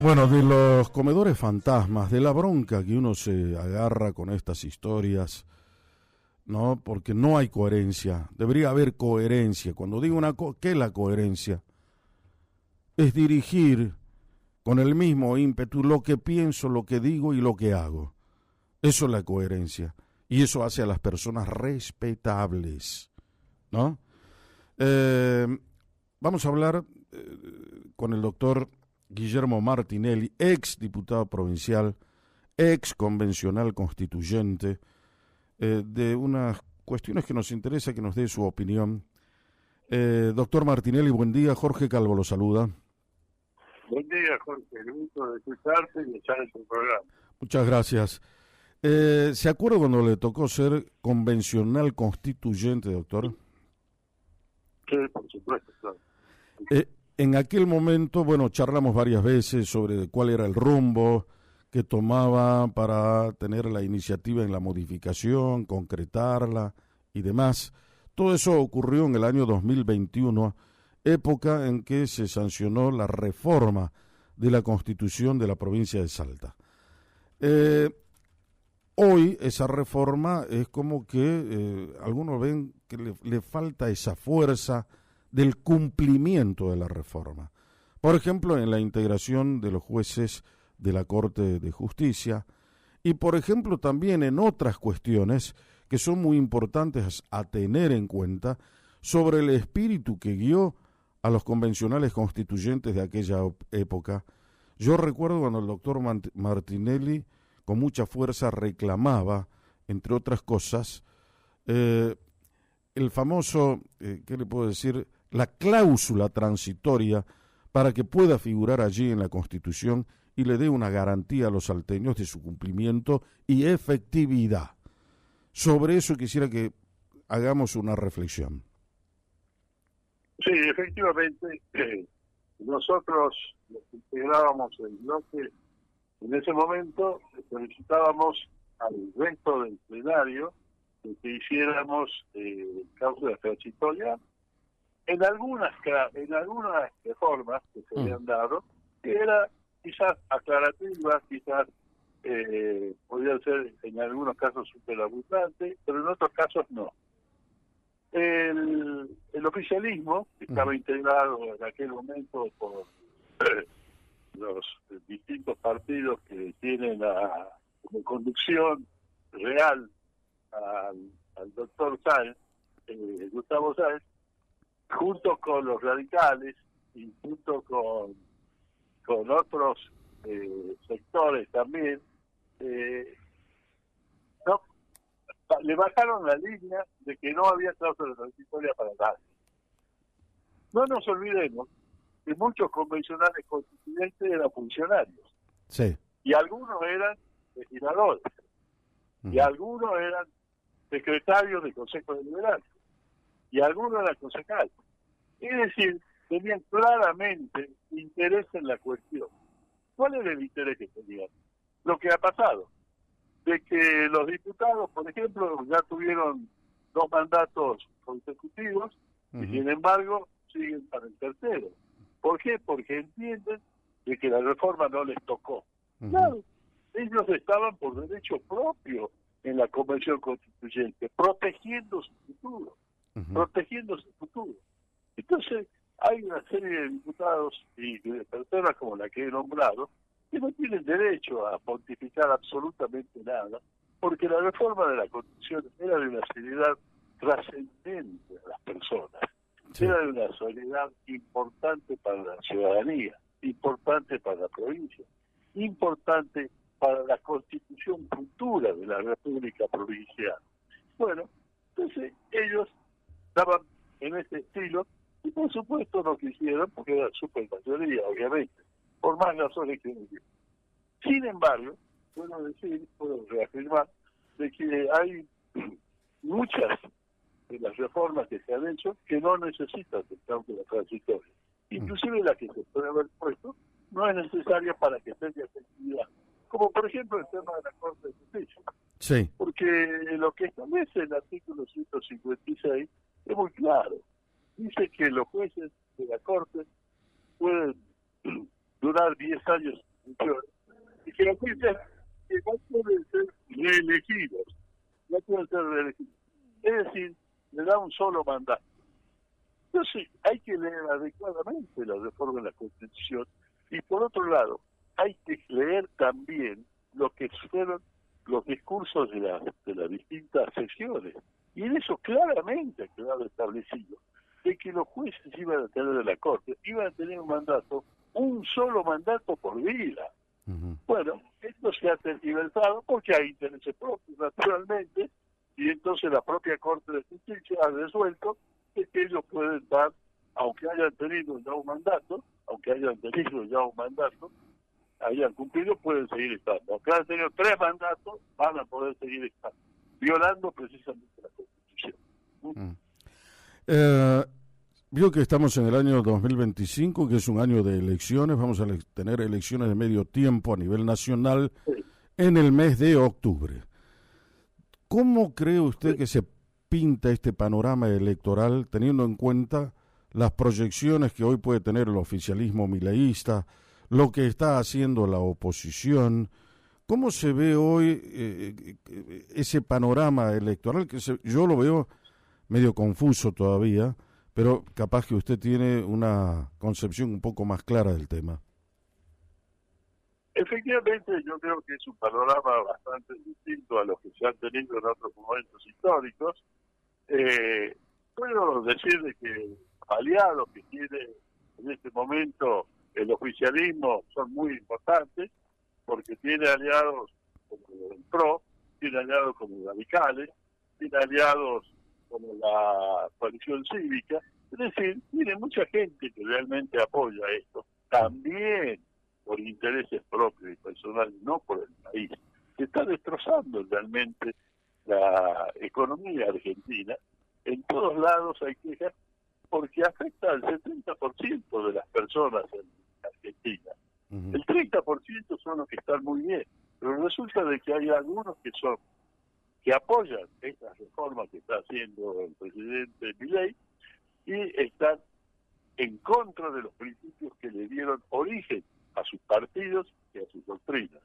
Bueno, de los comedores fantasmas, de la bronca que uno se agarra con estas historias, ¿no? Porque no hay coherencia. Debería haber coherencia. Cuando digo ¿qué es la coherencia? Es dirigir con el mismo ímpetu lo que pienso, lo que digo y lo que hago. Eso es la coherencia. Y eso hace a las personas respetables, ¿no? Eh, Vamos a hablar con el doctor Guillermo Martinelli, ex diputado provincial, ex convencional constituyente, de unas cuestiones que nos interesa que nos dé su opinión. Doctor Martinelli, buen día. Jorge Calvo lo saluda. Buen día, Jorge. El gusto de escucharte y estar en tu programa. Muchas gracias. ¿Se acuerda cuando le tocó ser convencional constituyente, doctor? Sí, por supuesto, claro. En aquel momento, bueno, charlamos varias veces sobre cuál era el rumbo que tomaba para tener la iniciativa en la modificación, concretarla y demás. Todo eso ocurrió en el año 2021, época en que se sancionó la reforma de la Constitución de la provincia de Salta. Hoy esa reforma es como que algunos ven que le falta esa fuerza del cumplimiento de la reforma. Por ejemplo, en la integración de los jueces de la Corte de Justicia y, por ejemplo, también en otras cuestiones que son muy importantes a tener en cuenta sobre el espíritu que guió a los convencionales constituyentes de aquella época. Yo recuerdo cuando el doctor Martinelli con mucha fuerza reclamaba, entre otras cosas, el famoso, ¿qué le puedo decir?, la cláusula transitoria para que pueda figurar allí en la Constitución y le dé una garantía a los salteños de su cumplimiento y efectividad. Sobre eso quisiera que hagamos una reflexión. Sí, efectivamente, nosotros los que integrábamos el bloque, en ese momento solicitábamos al resto del plenario que hiciéramos cláusula transitoria en algunas reformas que se habían dado, que era quizás aclarativas, quizás podían ser en algunos casos superabundante, pero en otros casos no. El oficialismo, que estaba integrado en aquel momento por los distintos partidos que tienen como conducción real al doctor Sáenz, Gustavo Sáenz, junto con los radicales y junto con otros sectores también, no, le bajaron la línea de que no había cláusula transitoria para nadie. No nos olvidemos que muchos convencionales constituyentes eran funcionarios. Sí. Y algunos eran legisladores. Y algunos eran secretarios del Consejo Deliberante. Y algunos eran concejales. Es decir, tenían claramente interés en la cuestión. ¿Cuál era el interés que tenían? Lo que ha pasado, de que los diputados, por ejemplo, ya tuvieron 2 mandatos consecutivos y sin embargo siguen para el tercero. ¿Por qué? Porque entienden de que la reforma no les tocó. Claro, ellos estaban por derecho propio en la Convención Constituyente, protegiendo su futuro, Entonces, hay una serie de diputados y de personas como la que he nombrado que no tienen derecho a pontificar absolutamente nada, porque la reforma de la Constitución era de una seriedad trascendente a las personas, era de una seriedad importante para la ciudadanía, importante para la provincia, importante para la constitución futura de la República Provincial. Bueno, entonces ellos estaban en este estilo y por supuesto no quisieron, porque era super mayoría, obviamente, por más razones que no quieren. Sin embargo, puedo reafirmar de que hay muchas de las reformas que se han hecho que no necesitan de cláusula transitoria. Inclusive la que se puede haber puesto no es necesaria para que tenga efectividad. Como por ejemplo el tema de la Corte de Justicia. Sí. Porque lo que establece el artículo 156 es muy claro. Dice que los jueces de la Corte pueden durar 10 años funciones, y que los jueces que no pueden ser reelegidos, no pueden ser reelegidos. Es decir, le da un solo mandato. Entonces, hay que leer adecuadamente la reforma de la Constitución y, por otro lado, hay que leer también lo que fueron los discursos de las distintas sesiones. Y en eso claramente ha quedado establecido de que los jueces iban a tener de la Corte, iban a tener un solo mandato por vida. Bueno, esto se ha tergiversado porque hay intereses propios, naturalmente, y entonces la propia Corte de Justicia ha resuelto que ellos pueden dar, aunque hayan tenido ya un mandato, hayan cumplido, pueden seguir estando. Aunque hayan tenido 3 mandatos, van a poder seguir estando, violando precisamente la Constitución. Vio que estamos en el año 2025, que es un año de elecciones. Vamos a tener elecciones de medio tiempo a nivel nacional en el mes de octubre. ¿Cómo cree usted que se pinta este panorama electoral, teniendo en cuenta las proyecciones que hoy puede tener el oficialismo mileísta, lo que está haciendo la oposición? ¿Cómo se ve hoy ese panorama electoral? Yo lo veo medio confuso todavía, pero capaz que usted tiene una concepción un poco más clara del tema. Efectivamente, yo creo que es un panorama bastante distinto a los que se han tenido en otros momentos históricos. Puedo decir de que aliados que tiene en este momento el oficialismo son muy importantes, porque tiene aliados como el PRO, tiene aliados como radicales, tiene aliados como la coalición cívica. Es decir, tiene mucha gente que realmente apoya esto, también por intereses propios y personales, no por el país. Se está destrozando realmente la economía argentina. En todos lados hay quejas porque afecta al 70% de las personas en Argentina. El 30% son los que están muy bien, pero resulta de que hay algunos que apoyan estas reformas que está haciendo el presidente Milei y están en contra de los principios que le dieron origen a sus partidos y a sus doctrinas.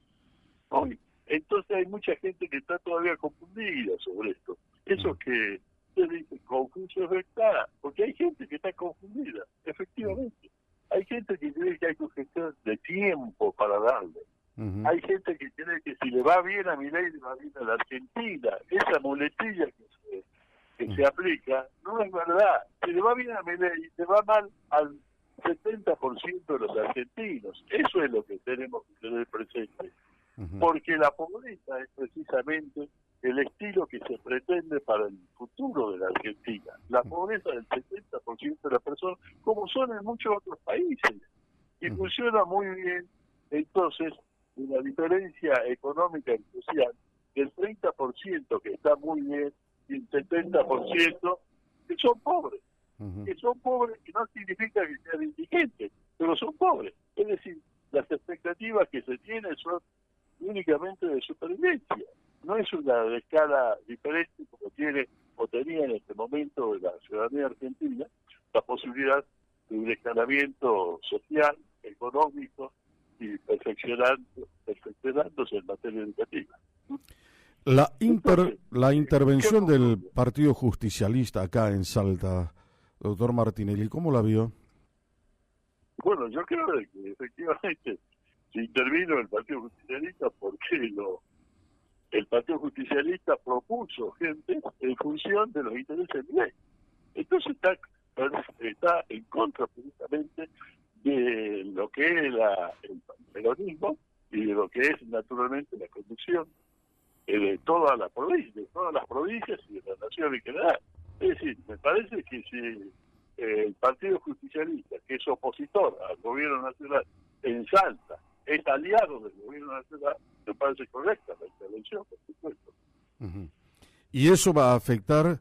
Hoy, entonces hay mucha gente que está todavía confundida sobre esto. Eso que se dice confuso es verdad, porque hay gente que está confundida, efectivamente. Hay gente que cree que hay cuestión de tiempo para darle. Hay gente que cree que si le va bien a Milei, le va bien a la Argentina. Esa muletilla que se aplica no es verdad. Si le va bien a Milei, le va mal al 70% de los argentinos. Eso es lo que tenemos que tener presente. Porque la pobreza es precisamente el estilo que se pretende para el futuro de la Argentina. La pobreza del 70% de las personas, como son en muchos otros países. Y funciona muy bien, entonces, una diferencia económica y social del 30% que está muy bien y el 70% que son pobres. Que son pobres, que no significa que sean indigentes, pero son pobres. Es decir, las expectativas que se tienen son únicamente de supervivencia. No es una escala diferente como tiene o tenía en este momento la ciudadanía argentina la posibilidad de un escalamiento social, económico y perfeccionándose en materia educativa. La intervención del Partido Justicialista acá en Salta, doctor Martinelli, ¿cómo la vio? Bueno, yo creo que efectivamente se intervino el Partido Justicialista porque el Partido Justicialista propuso gente en función de los intereses de ley. Entonces está en contra precisamente de lo que es el peronismo y de lo que es naturalmente la conducción de todas las provincias y de la nación en general. Es decir, me parece que si el Partido Justicialista, que es opositor al gobierno nacional en Salta, es aliado del gobierno nacional, me parece correcta la intervención, por supuesto. ¿Y eso va a afectar,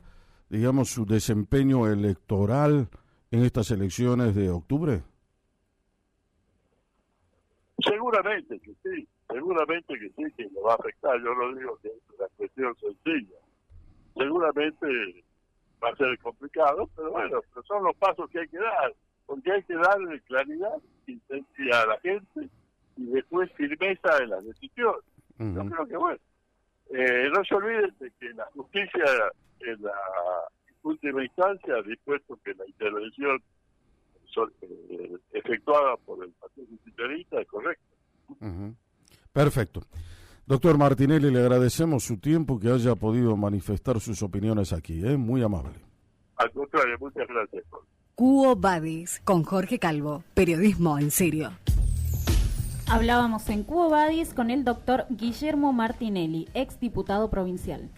digamos, su desempeño electoral en estas elecciones de octubre? Seguramente que sí, que lo va a afectar. Yo lo digo que es una cuestión sencilla. Seguramente va a ser complicado, pero bueno, pero son los pasos que hay que dar, porque hay que darle claridad y a la gente y después firmeza en las decisiones. Yo creo que bueno. No se olviden de que la justicia en la última instancia ha dispuesto que la intervención efectuada por el Partido Justicialista es correcta. Perfecto. Doctor Martinelli, le agradecemos su tiempo, que haya podido manifestar sus opiniones aquí. Muy amable. Al contrario, muchas gracias. Quo Vadis, con Jorge Calvo, periodismo en serio. Hablábamos en Quo Vadis con el doctor Guillermo Martinelli, ex diputado provincial.